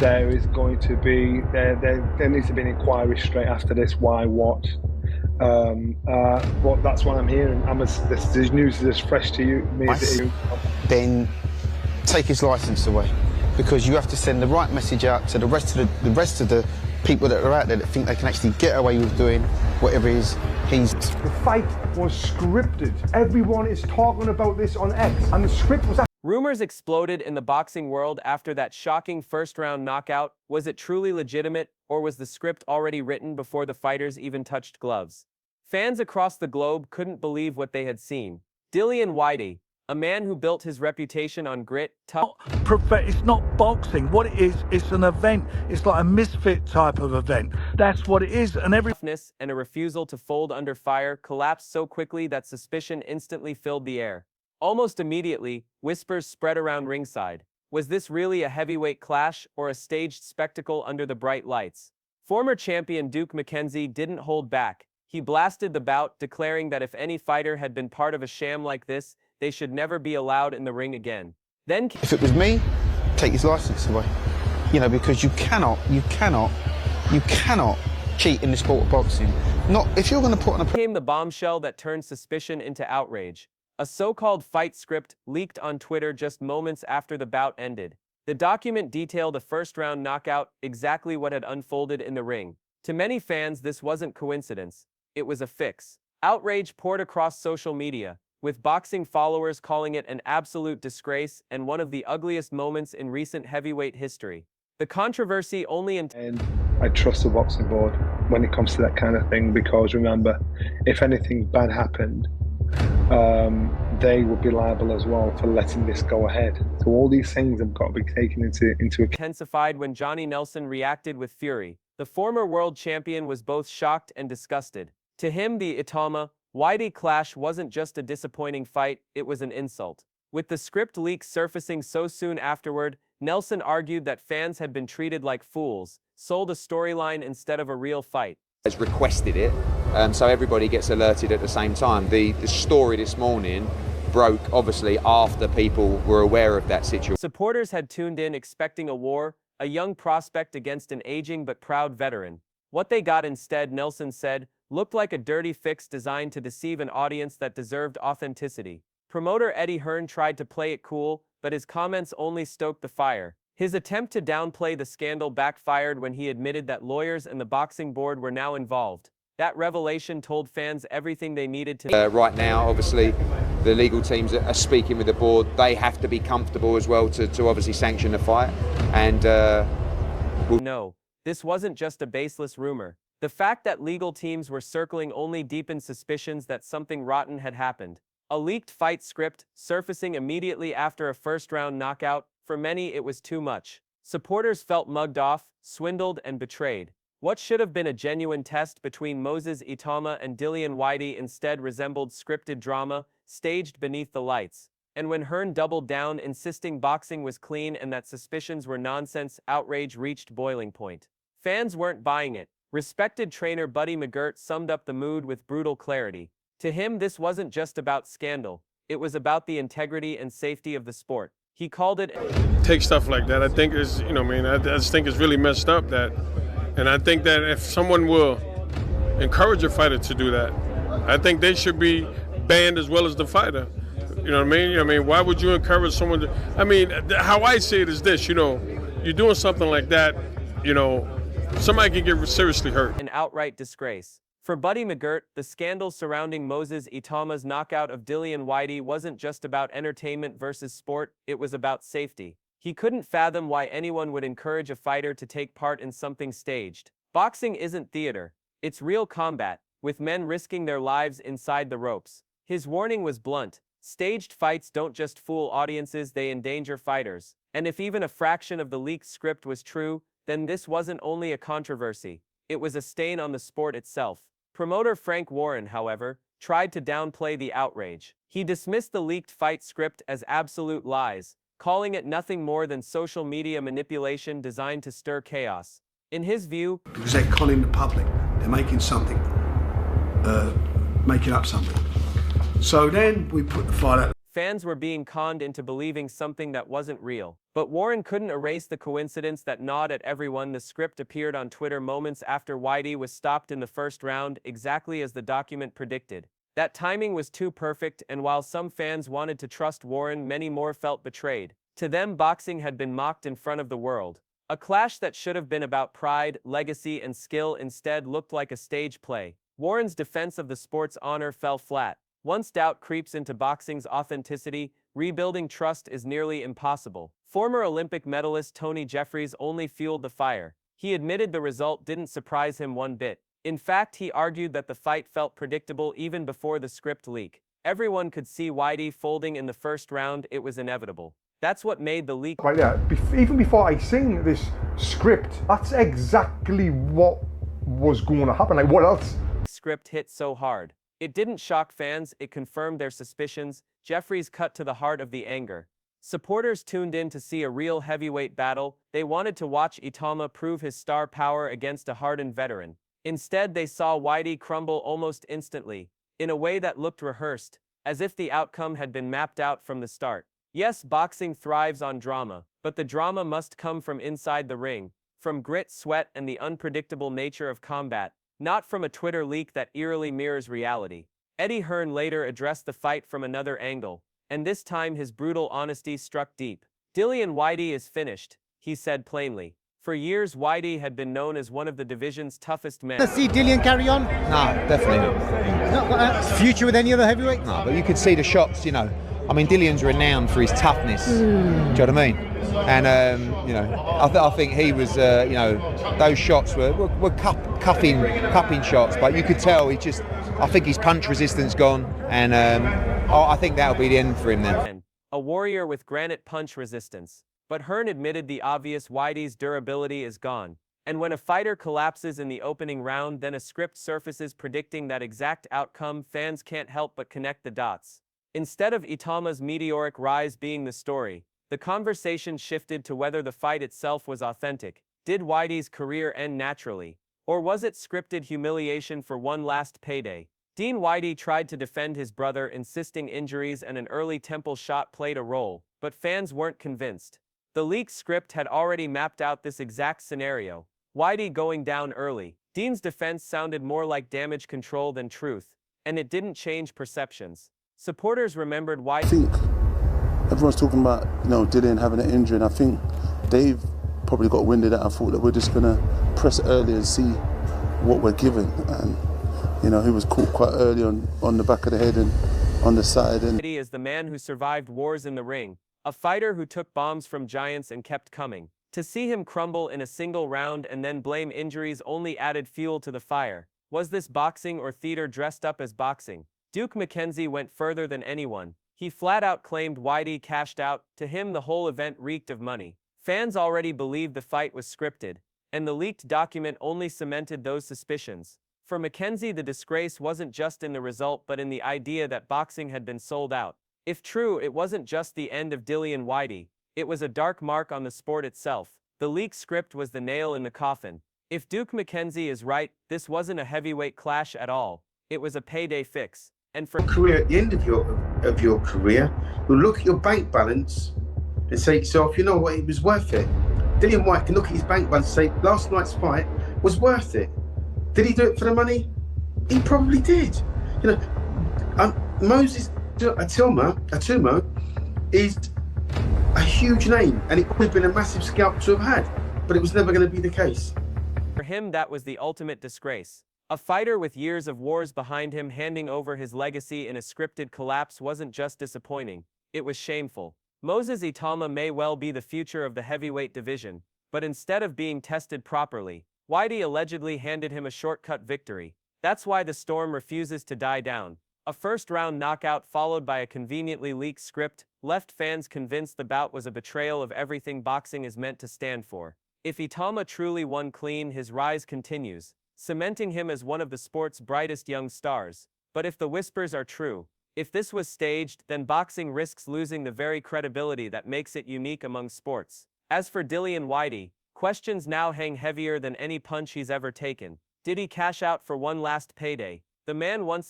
there is going to be there needs to be an inquiry straight after this. Why? What? But that's what I'm hearing. This news is as fresh to me as it is. Then take his licence away, because you have to send the right message out to the rest of the people that are out there that think they can actually get away with doing whatever it is The fight was scripted. Everyone is talking about this on X, and the script was. Rumors exploded in the boxing world after that shocking first-round knockout. Was it truly legitimate, or was the script already written before the fighters even touched gloves? Fans across the globe couldn't believe what they had seen. Dillian Whyte, a man who built his reputation on grit, tough... It's not boxing. What it is, it's an event. It's like a misfit type of event. That's what it is, and toughness and a refusal to fold under fire collapsed so quickly that suspicion instantly filled the air. Almost immediately, whispers spread around ringside. Was this really a heavyweight clash or a staged spectacle under the bright lights? Former champion Duke McKenzie didn't hold back. He blasted the bout, declaring that if any fighter had been part of a sham like this, they should never be allowed in the ring again. Then, if it was me, take his licence away. You know, because you cannot cheat in the sport of boxing. Not if you're going to put on a... Came the bombshell that turned suspicion into outrage. A so-called fight script leaked on Twitter just moments after the bout ended. The document detailed a first-round knockout, exactly what had unfolded in the ring. To many fans, this wasn't coincidence. It was a fix. Outrage poured across social media, with boxing followers calling it an absolute disgrace and one of the ugliest moments in recent heavyweight history. The controversy only... And I trust the boxing board when it comes to that kind of thing, because remember, if anything bad happened, they would be liable as well for letting this go ahead. So all these things have got to be taken into account. Intensified when Johnny Nelson reacted with fury. The former world champion was both shocked and disgusted. To him, the Itauma, Whitey clash wasn't just a disappointing fight, it was an insult. With the script leak surfacing so soon afterward, Nelson argued that fans had been treated like fools, sold a storyline instead of a real fight. Has requested it, so everybody gets alerted at the same time. The story this morning broke, obviously, after people were aware of that situation. Supporters had tuned in expecting a war, a young prospect against an aging but proud veteran. What they got instead, Nelson said, looked like a dirty fix designed to deceive an audience that deserved authenticity. Promoter Eddie Hearn tried to play it cool, but his comments only stoked the fire. His attempt to downplay the scandal backfired when he admitted that lawyers and the boxing board were now involved. That revelation told fans everything they needed to... Right now, obviously, the legal teams are speaking with the board. They have to be comfortable as well to obviously sanction the fight. And No, this wasn't just a baseless rumor. The fact that legal teams were circling only deepened suspicions that something rotten had happened. A leaked fight script, surfacing immediately after a first-round knockout, for many it was too much. Supporters felt mugged off, swindled, and betrayed. What should have been a genuine test between Moses Itauma and Dillian Whyte instead resembled scripted drama, staged beneath the lights. And when Hearn doubled down, insisting boxing was clean and that suspicions were nonsense, outrage reached boiling point. Fans weren't buying it. Respected trainer Buddy McGirt summed up the mood with brutal clarity. To him, this wasn't just about scandal. It was about the integrity and safety of the sport. He called it... Take stuff like that. I think is, I just think it's really messed up that, and I think that if someone will encourage a fighter to do that, I think they should be banned as well as the fighter. You know what I mean? Why would you encourage someone to, how I see it is this, you're doing something like that, somebody can get seriously hurt. An outright disgrace. For Buddy McGirt, the scandal surrounding Moses Itauma's knockout of Dillian Whyte wasn't just about entertainment versus sport, it was about safety. He couldn't fathom why anyone would encourage a fighter to take part in something staged. Boxing isn't theater. It's real combat, with men risking their lives inside the ropes. His warning was blunt. Staged fights don't just fool audiences, they endanger fighters. And if even a fraction of the leaked script was true, then this wasn't only a controversy. It was a stain on the sport itself. Promoter Frank Warren, however, tried to downplay the outrage. He dismissed the leaked fight script as absolute lies, calling it nothing more than social media manipulation designed to stir chaos. In his view, because they're conning the public, they're making something, making up something. So then we put the fight out. Fans were being conned into believing something that wasn't real. But Warren couldn't erase the coincidence that gnawed at everyone. The script appeared on Twitter moments after Whitey was stopped in the first round, exactly as the document predicted. That timing was too perfect, and while some fans wanted to trust Warren, many more felt betrayed. To them, boxing had been mocked in front of the world. A clash that should have been about pride, legacy, and skill instead looked like a stage play. Warren's defense of the sport's honor fell flat. Once doubt creeps into boxing's authenticity, rebuilding trust is nearly impossible. Former Olympic medalist Tony Jeffries only fueled the fire. He admitted the result didn't surprise him one bit. In fact, he argued that the fight felt predictable even before the script leak. Everyone could see Whitey folding in the first round. It was inevitable. That's what made the leak. Right there, even before I seen this script, that's exactly what was going to happen. Like, what else? Script hit so hard. It didn't shock fans, it confirmed their suspicions. Jeffries cut to the heart of the anger. Supporters tuned in to see a real heavyweight battle. They wanted to watch Itauma prove his star power against a hardened veteran. Instead, they saw Whitey crumble almost instantly, in a way that looked rehearsed, as if the outcome had been mapped out from the start. Yes, boxing thrives on drama, but the drama must come from inside the ring, from grit, sweat, and the unpredictable nature of combat, not from a Twitter leak that eerily mirrors reality. Eddie Hearn later addressed the fight from another angle, and this time his brutal honesty struck deep. Dillian Whyte is finished, he said plainly. For years, Whitey had been known as one of the division's toughest men. Let's see Dillian carry on? No, definitely not. Not got a future with any other heavyweight? No, but you could see the shots, you know. I mean, Dillian's renowned for his toughness. Do you know what I mean? And, you know, I think he was, you know, those shots were cupping shots, but you could tell I think his punch resistance gone, and I think that'll be the end for him then. A warrior with granite punch resistance. But Hearn admitted the obvious: Whitey's durability is gone. And when a fighter collapses in the opening round, then a script surfaces predicting that exact outcome. Fans can't help but connect the dots. Instead of Itauma's meteoric rise being the story, the conversation shifted to whether the fight itself was authentic. Did Whitey's career end naturally? Or was it scripted humiliation for one last payday? Dean Whitey tried to defend his brother, insisting injuries and an early temple shot played a role, but fans weren't convinced. The leaked script had already mapped out this exact scenario. Whitey going down early. Dean's defense sounded more like damage control than truth, and it didn't change perceptions. Supporters remembered Whitey. I think everyone's talking about, you know, Dillian having an injury, and I think Dave probably got wind of that. I thought that we're just going to press early and see what we're given. And, you know, he was caught quite early on the back of the head and on the side. And Whitey is the man who survived wars in the ring. A fighter who took bombs from giants and kept coming. To see him crumble in a single round and then blame injuries only added fuel to the fire. Was this boxing or theater dressed up as boxing? Duke McKenzie went further than anyone. He flat out claimed Whitey cashed out. To him, the whole event reeked of money. Fans already believed the fight was scripted, and the leaked document only cemented those suspicions. For McKenzie, the disgrace wasn't just in the result but in the idea that boxing had been sold out. If true, it wasn't just the end of Dillian Whyte, it was a dark mark on the sport itself. The leaked script was the nail in the coffin. If Duke McKenzie is right, this wasn't a heavyweight clash at all. It was a payday fix. And for career, at the end of your career, you'll look at your bank balance and say to yourself, you know what, it was worth it. Dillian Whyte can look at his bank balance and say, last night's fight was worth it. Did he do it for the money? He probably did. You know, Moses Itauma is a huge name, and it would have been a massive scalp to have had, but it was never going to be the case. For him, that was the ultimate disgrace. A fighter with years of wars behind him handing over his legacy in a scripted collapse wasn't just disappointing, it was shameful. Moses Itauma may well be the future of the heavyweight division, but instead of being tested properly, Whitey allegedly handed him a shortcut victory. That's why the storm refuses to die down. A first-round knockout followed by a conveniently leaked script left fans convinced the bout was a betrayal of everything boxing is meant to stand for. If Itauma truly won clean, his rise continues, cementing him as one of the sport's brightest young stars. But if the whispers are true, if this was staged, then boxing risks losing the very credibility that makes it unique among sports. As for Dillian Whyte, questions now hang heavier than any punch he's ever taken. Did he cash out for one last payday? The man once